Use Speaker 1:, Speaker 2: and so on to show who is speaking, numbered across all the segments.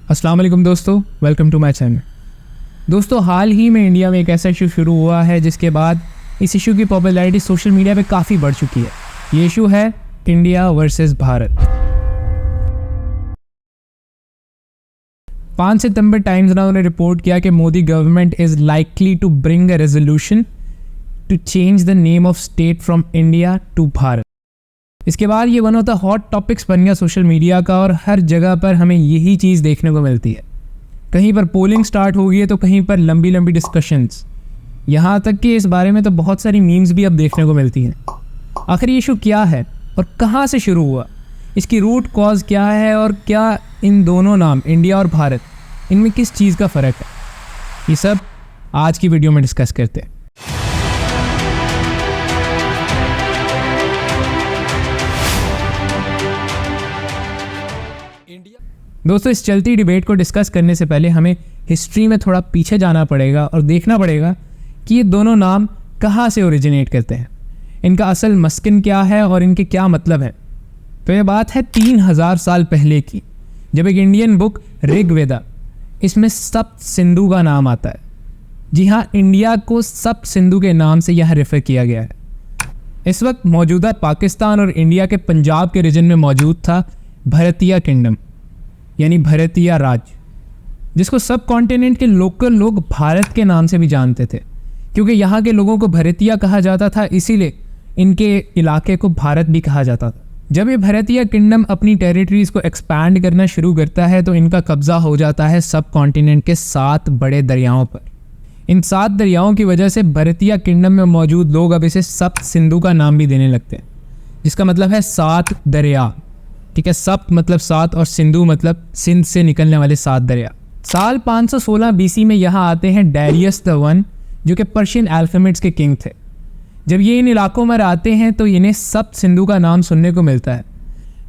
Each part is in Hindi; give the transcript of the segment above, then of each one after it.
Speaker 1: अस्सलाम वालेकुम दोस्तों, वेलकम टू माय चैनल। दोस्तों, हाल ही में इंडिया में एक ऐसा इशू शुरू हुआ है जिसके बाद इस इशू की पॉपुलैरिटी सोशल मीडिया पे काफ़ी बढ़ चुकी है। ये इशू है इंडिया वर्सेस भारत। 5 सितंबर टाइम्स नाउ ने रिपोर्ट किया कि Modi government is likely to bring a resolution to change the name of state from India to Bharat. इसके बाद ये one of the hot topics बन गया सोशल मीडिया का और हर जगह पर हमें यही चीज़ देखने को मिलती है। कहीं पर पोलिंग स्टार्ट हो गई है तो कहीं पर लंबी लंबी डिस्कशंस, यहाँ तक कि इस बारे में तो बहुत सारी मीम्स भी अब देखने को मिलती हैं। आखिर ये इशू क्या है और कहाँ से शुरू हुआ, इसकी रूट कॉज क्या है और क्या इन दोनों नाम इंडिया और भारत, इनमें किस चीज़ का फ़र्क है, ये सब आज की वीडियो में डिस्कस करते हैं। दोस्तों, इस चलती डिबेट को डिस्कस करने से पहले हमें हिस्ट्री में थोड़ा पीछे जाना पड़ेगा और देखना पड़ेगा कि ये दोनों नाम कहाँ से ओरिजिनेट करते हैं, इनका असल मस्किन क्या है और इनके क्या मतलब है। तो ये बात है 3000 साल पहले की, जब एक इंडियन बुक ऋग्वेदा, इसमें सप्त सिंधु का नाम आता है। जी हाँ, इंडिया को सप्त सिंधु के नाम से यहाँ रेफर किया गया है। इस वक्त मौजूदा पाकिस्तान और इंडिया के पंजाब के रीजन में मौजूद था भरतीय किंगडम, यानी भरतीय राज्य, जिसको सब कॉन्टिनेंट के लोकल लोग भारत के नाम से भी जानते थे। क्योंकि यहाँ के लोगों को भरतीय कहा जाता था, इसीलिए इनके इलाके को भारत भी कहा जाता था। जब ये भरतीय किंगडम अपनी टेरिटरीज को एक्सपैंड करना शुरू करता है तो इनका कब्जा हो जाता है सब कॉन्टिनेंट के 7 बड़े दरियाओं पर। इन 7 दरियाओं की वजह से भरतीय किंगडम में मौजूद लोग अब इसे सप्त सिंधु का नाम भी देने लगते हैं, जिसका मतलब है 7 दरिया। ठीक है, सप्त मतलब 7 और सिंधु मतलब सिंध से निकलने वाले 7 दरिया। साल 516 बीसी में यहाँ आते हैं डैरियस द वन, जो कि पर्शियन अल्फाबेट्स के किंग थे। जब ये इन इलाकों में आते हैं तो इन्हें सप्त सिंधु का नाम सुनने को मिलता है,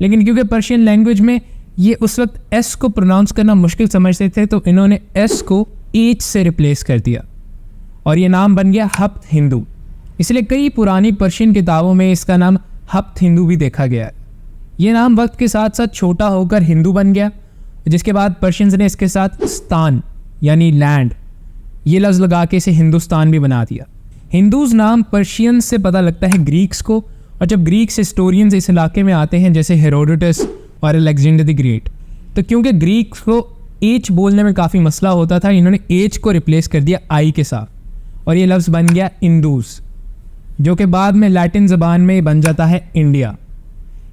Speaker 1: लेकिन क्योंकि पर्शियन लैंग्वेज में ये उस वक्त एस को प्रोनाउंस करना मुश्किल समझते थे तो इन्होंने एस को एच से रिप्लेस कर दिया और ये नाम बन गया हप्त हिंदू। इसलिए कई पुरानी पर्शियन किताबों में इसका नाम हप्त हिंदू भी देखा गया है। ये नाम वक्त के साथ साथ छोटा होकर हिंदू बन गया, जिसके बाद पर्शियंस ने इसके साथ स्थान यानी लैंड ये लफ्ज़ लगा के इसे हिंदुस्तान भी बना दिया। हिंदूज नाम पर्शियन से पता लगता है ग्रीक्स को, और जब ग्रीक्स हिस्टोरियंस इस इलाके में आते हैं जैसे हेरोडोटस और अलेक्जेंडर द ग्रेट, तो क्योंकि ग्रीक्स को एच बोलने में काफ़ी मसला होता था, इन्होंने एच को रिप्लेस कर दिया आई के साथ और ये लफ्ज़ बन गया इंदूस, जो कि बाद में लैटिन ज़बान में बन जाता है इंडिया।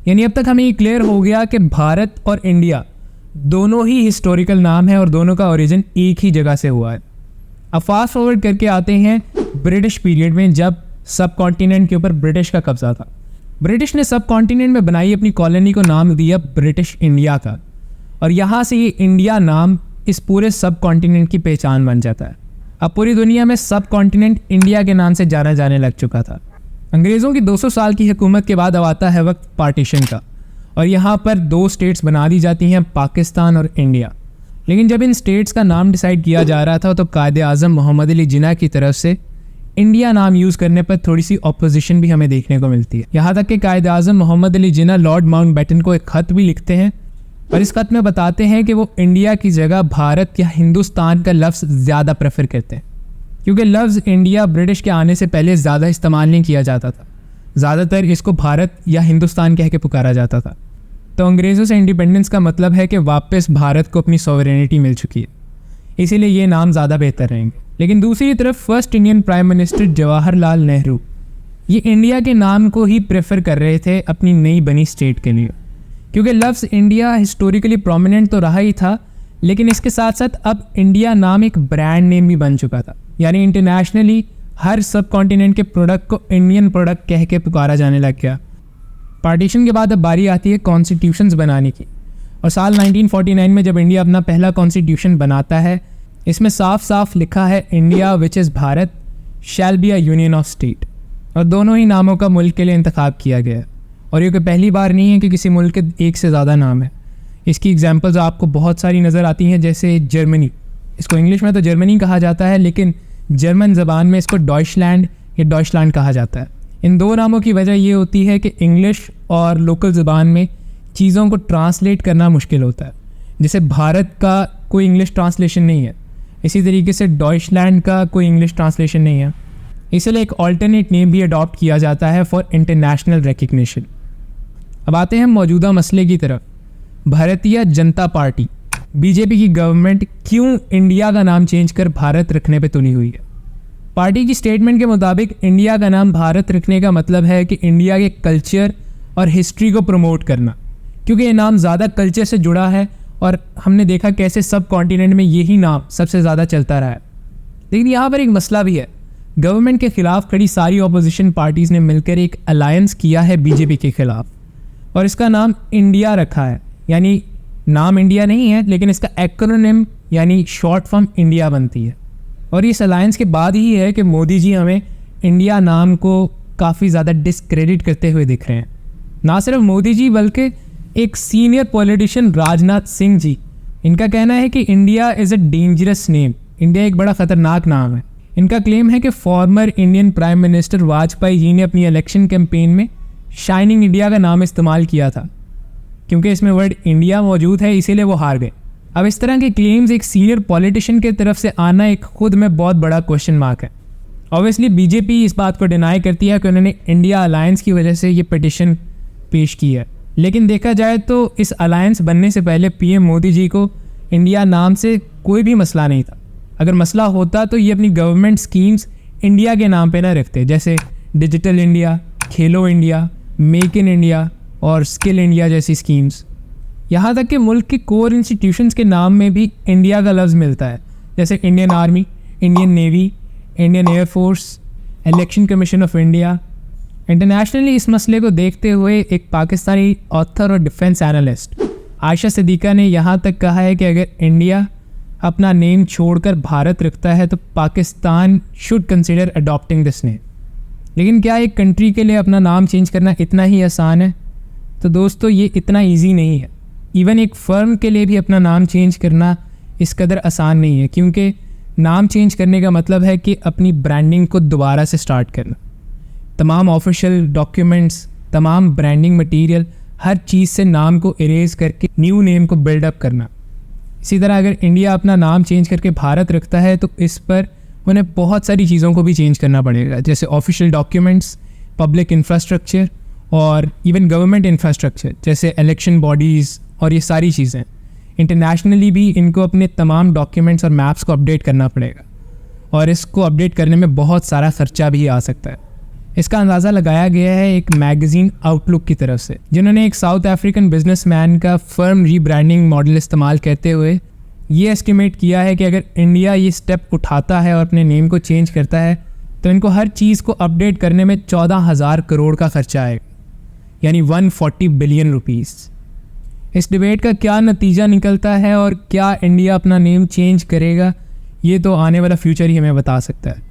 Speaker 1: यानी अब तक हमें ये क्लियर हो गया कि भारत और इंडिया दोनों ही हिस्टोरिकल नाम है और दोनों का ओरिजिन एक ही जगह से हुआ है। अब फास्ट फॉरवर्ड करके आते हैं ब्रिटिश पीरियड में, जब सब कॉन्टिनेंट के ऊपर ब्रिटिश का कब्जा था। ब्रिटिश ने सब कॉन्टिनेंट में बनाई अपनी कॉलोनी को नाम दिया ब्रिटिश इंडिया का, और यहाँ से ये इंडिया नाम इस पूरे सब कॉन्टिनेंट की पहचान बन जाता है। अब पूरी दुनिया में सब कॉन्टिनेंट इंडिया के नाम से जाना जाने लग चुका था। अंग्रेज़ों की 200 साल की हुकूमत के बाद अब आता है वक्त पार्टीशन का, और यहाँ पर 2 स्टेट्स बना दी जाती हैं, पाकिस्तान और इंडिया। लेकिन जब इन स्टेट्स का नाम डिसाइड किया जा रहा था तो कायदे आज़म मोहम्मद अली जिन्ना की तरफ से इंडिया नाम यूज़ करने पर थोड़ी सी ऑपोजिशन भी हमें देखने को मिलती है। यहाँ तक कि कायदे आज़म मोहम्मद अली जिन्ना लॉर्ड माउंटबेटन को एक ख़त भी लिखते हैं और इस ख़त में बताते हैं कि वो इंडिया की जगह भारत या हिंदुस्तान का लफ्ज़ ज़्यादा प्रेफर करते हैं, क्योंकि लफ्ज़ इंडिया ब्रिटिश के आने से पहले ज़्यादा इस्तेमाल नहीं किया जाता था। ज़्यादातर इसको भारत या हिंदुस्तान कह के पुकारा जाता था। तो अंग्रेज़ों से इंडिपेंडेंस का मतलब है कि वापस भारत को अपनी सॉवरेनिटी मिल चुकी है, इसीलिए ये नाम ज़्यादा बेहतर रहेंगे। लेकिन दूसरी तरफ first Indian prime minister Jawaharlal Nehru ये इंडिया के नाम को ही प्रेफर कर रहे थे अपनी नई बनी स्टेट के लिए, क्योंकि लफ्ज़ इंडिया हिस्टोरिकली प्रोमिनेंट तो रहा ही था, लेकिन इसके साथ साथ अब इंडिया नाम एक ब्रांड नेम भी बन चुका था। यानी इंटरनेशनली हर सब कॉन्टिनेंट के प्रोडक्ट को इंडियन प्रोडक्ट कह के पुकारा जाने लग गया। पार्टीशन के बाद अब बारी आती है कॉन्स्टिट्यूशंस बनाने की, और साल 1949 में जब इंडिया अपना पहला कॉन्स्टिट्यूशन बनाता है, इसमें साफ साफ लिखा है India which is Bharat shall be a union of state, और दोनों ही नामों का मुल्क के लिए इंतखाब किया गया है। और ये कोई पहली बार नहीं है कि किसी मुल्क के एक से ज़्यादा नाम है। इसकी एग्जांपल्स आपको बहुत सारी नज़र आती हैं, जैसे जर्मनी, इसको इंग्लिश में तो जर्मनी कहा जाता है, लेकिन जर्मन ज़बान में इसको डॉइचलैंड या डॉइचलैंड कहा जाता है। इन 2 नामों की वजह ये होती है कि इंग्लिश और लोकल ज़बान में चीज़ों को ट्रांसलेट करना मुश्किल होता है। जैसे भारत का कोई इंग्लिश ट्रांसलेशन नहीं है, इसी तरीके से डॉइचलैंड का कोई इंग्लिश ट्रांसलेशन नहीं है, इसलिए एक ऑल्टरनेट नेम भी अडॉप्ट किया जाता है फॉर इंटरनेशनल रिकग्निशन। अब आते हैं मौजूदा मसले की तरफ। भारतीय जनता पार्टी बीजेपी की गवर्नमेंट क्यों इंडिया का नाम चेंज कर भारत रखने पे तुली हुई है? पार्टी की स्टेटमेंट के मुताबिक इंडिया का नाम भारत रखने का मतलब है कि इंडिया के कल्चर और हिस्ट्री को प्रमोट करना, क्योंकि ये नाम ज़्यादा कल्चर से जुड़ा है और हमने देखा कैसे सब कॉन्टिनेंट में यही नाम सबसे ज़्यादा चलता रहा है। लेकिन यहाँ पर एक मसला भी है। गवर्नमेंट के खिलाफ खड़ी सारी ऑपोजिशन पार्टीज़ ने मिलकर एक अलायंस किया है बीजेपी के खिलाफ, और इसका नाम इंडिया रखा है। यानी नाम इंडिया नहीं है, लेकिन इसका एक्रोनिम यानी शॉर्ट फॉर्म इंडिया बनती है। और इस अलायंस के बाद ही है कि मोदी जी हमें इंडिया नाम को काफ़ी ज़्यादा डिस्क्रेडिट करते हुए दिख रहे हैं। ना सिर्फ मोदी जी बल्कि एक सीनियर पॉलिटिशियन राजनाथ सिंह जी, इनका कहना है कि India is a dangerous name, India एक बड़ा ख़तरनाक नाम है। इनका क्लेम है कि former Indian prime minister Vajpayee ji ने अपनी इलेक्शन कैंपेन में शाइनिंग इंडिया का नाम इस्तेमाल किया था, क्योंकि इसमें वर्ड इंडिया मौजूद है, इसीलिए वो हार गए। अब इस तरह के क्लेम्स एक सीनियर पॉलिटिशियन की तरफ से आना एक खुद में बहुत बड़ा क्वेश्चन मार्क है। ऑब्वियसली बीजेपी इस बात को डिनाई करती है कि उन्होंने इंडिया अलायंस की वजह से ये पिटिशन पेश की है, लेकिन देखा जाए तो इस अलायंस बनने से पहले पीएम मोदी जी को इंडिया नाम से कोई भी मसला नहीं था। अगर मसला होता तो ये अपनी गवर्नमेंट स्कीम्स इंडिया के नाम पे ना रखते, जैसे digital India, Khelo India, make in India और स्किल इंडिया जैसी स्कीम्स। यहाँ तक कि मुल्क के कोर इंस्टीट्यूशंस के नाम में भी इंडिया का लफ्ज़ मिलता है, जैसे Indian army, Indian navy, Indian air force, election commission of India. Internationally इस मसले को देखते हुए एक पाकिस्तानी ऑथर और डिफेंस एनालिस्ट आयशा सिद्दीका ने यहाँ तक कहा है कि अगर इंडिया अपना नेम छोड़कर भारत रखता है तो Pakistan should consider adopting this name. लेकिन क्या एक कंट्री के लिए अपना नाम चेंज करना इतना ही आसान है? तो दोस्तों ये इतना ईजी नहीं है। इवन एक फ़र्म के लिए भी अपना नाम चेंज करना इस कदर आसान नहीं है, क्योंकि नाम चेंज करने का मतलब है कि अपनी ब्रांडिंग को दोबारा से स्टार्ट करना। तमाम ऑफिशियल डॉक्यूमेंट्स, तमाम ब्रांडिंग मटेरियल, हर चीज़ से नाम को इरेज करके न्यू नेम को बिल्डअप करना। इसी तरह अगर इंडिया अपना नाम चेंज करके भारत रखता है तो इस पर उन्हें बहुत सारी चीज़ों को भी चेंज करना पड़ेगा, जैसे ऑफिशियल डॉक्यूमेंट्स, पब्लिक इंफ्रास्ट्रक्चर और इवन गवर्नमेंट इंफ्रास्ट्रक्चर जैसे इलेक्शन बॉडीज़ और ये सारी चीज़ें। इंटरनेशनली भी इनको अपने तमाम डॉक्यूमेंट्स और मैप्स को अपडेट करना पड़ेगा, और इसको अपडेट करने में बहुत सारा ख़र्चा भी आ सकता है। इसका अंदाज़ा लगाया गया है एक मैगज़ीन आउटलुक की तरफ से, जिन्होंने एक साउथ अफ्रीकन बिजनेसमैन का फर्म रीब्रांडिंग मॉडल इस्तेमाल करते हुए ये एस्टिमेट किया है कि अगर इंडिया ये स्टेप उठाता है और अपने नेम को चेंज करता है तो इनको हर चीज़ को अपडेट करने में 14,000 करोड़ का खर्चा आएगा, यानी 140 बिलियन रुपीज़। इस डिबेट का क्या नतीजा निकलता है और क्या इंडिया अपना नेम चेंज करेगा, ये तो आने वाला फ्यूचर ही हमें बता सकता है।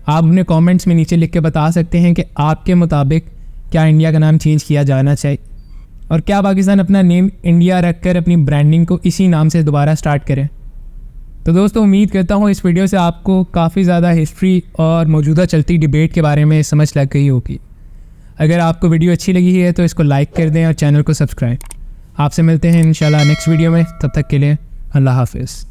Speaker 1: आप अपने कमेंट्स में नीचे लिख के बता सकते हैं कि आपके मुताबिक क्या इंडिया का नाम चेंज किया जाना चाहिए, और क्या पाकिस्तान अपना नेम इंडिया रखकर अपनी ब्रांडिंग को इसी नाम से दोबारा स्टार्ट करे। तो दोस्तों उम्मीद करता हूँ इस वीडियो से आपको काफ़ी ज़्यादा हिस्ट्री और मौजूदा चलती डिबेट के बारे में समझ लग गई होगी। अगर आपको वीडियो अच्छी लगी है तो इसको लाइक कर दें और चैनल को सब्सक्राइब। आपसे मिलते हैं इंशाल्लाह नेक्स्ट वीडियो में, तब तक के लिए अल्लाह हाफिज़।